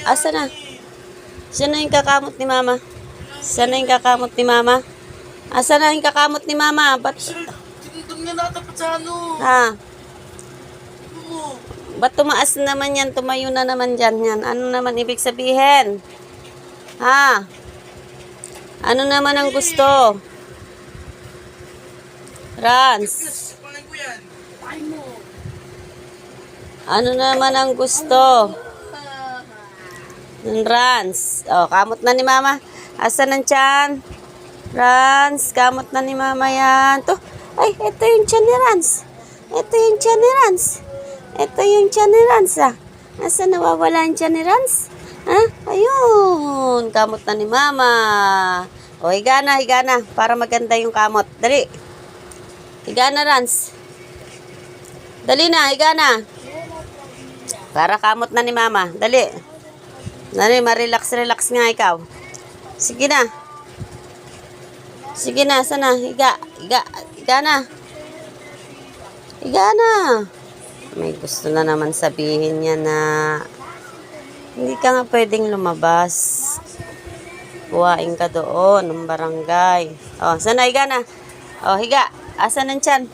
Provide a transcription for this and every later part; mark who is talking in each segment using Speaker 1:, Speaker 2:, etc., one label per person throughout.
Speaker 1: Asa na? Saan na yung kakamot ni mama? Saan na yung kakamot ni mama? Asa na yung kakamot ni mama? Ba't?
Speaker 2: Tinitong niya natapat sa ano.
Speaker 1: Ha?
Speaker 2: Oo.
Speaker 1: Ba't tumaas naman yan? Tumayo na naman dyan yan. Ano naman ibig sabihin? Ha? Ano naman ang gusto? Rans.
Speaker 2: Panay ko yan. Ay mo.
Speaker 1: Ano naman ang gusto? Rans. Oh, kamot na ni mama. Asa ng tiyan? Rans, kamot na ni mama yan. To. Ay, ito yung tiyan ni Rans. Ito yung tiyan ni Rans. Ito yung tiyan ni Rans, ah. Asa nawawala yung tiyan ni Rans? Ha? Ayun. Kamot na ni mama. O, higa na. Para maganda yung kamot. Dali. Higa na, Rans. Dali na, higa na. Para kamot na ni mama. Dali. Dali, ma-relax nga ikaw. Sige na. Sige na, sana. Higa na. Higa na. May gusto na naman sabihin niya na hindi ka nga pwedeng lumabas. Kuhain ka doon ng barangay. Oh, sana, higa na. Oh, higa. Asan ang tiyan?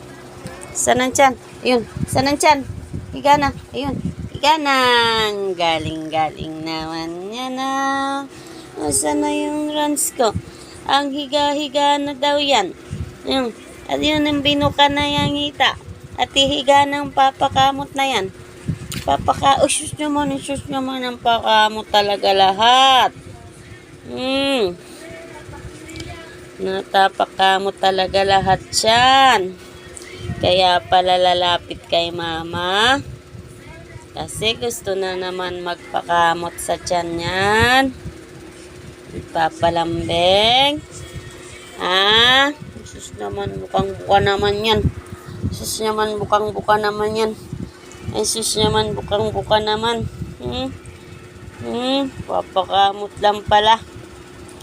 Speaker 1: Saan ang tiyan? Ayun. Saan ang tiyan? Higa na. Ayun. Higa na. Galing naman yan na. Asan na yung Rans ko? Ang higa-higa na daw yan. Ayun. At yun ang binuka na yung hita. At ihiga ng papakamot na yan. Sus naman ang pakamot talaga lahat. Natapakamot talaga lahat yan. Kaya pala lalapit kay mama. Kasi gusto na naman magpakamot sa tiyan yan. Papalambing. Sus naman, bukang-buka naman yan. Sus naman, bukang-buka naman yan. Ay, sus naman, bukang-buka naman. Papakamot lang pala.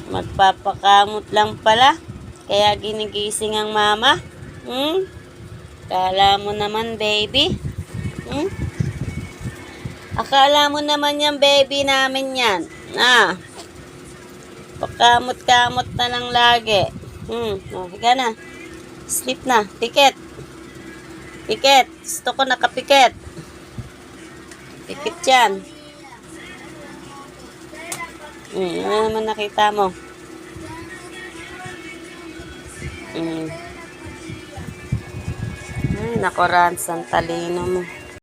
Speaker 1: Magpapakamot lang pala. Kaya ginigising ang mama. Akala mo naman, baby. Akala mo naman yan, baby namin yan. Pakamot-kamot na lang lagi. Higa na. Sleep na. Pikit. Gusto ko nakapikit. Pikit yan. Ano naman nakita mo? Ay, nako, Rans, ang talino mo.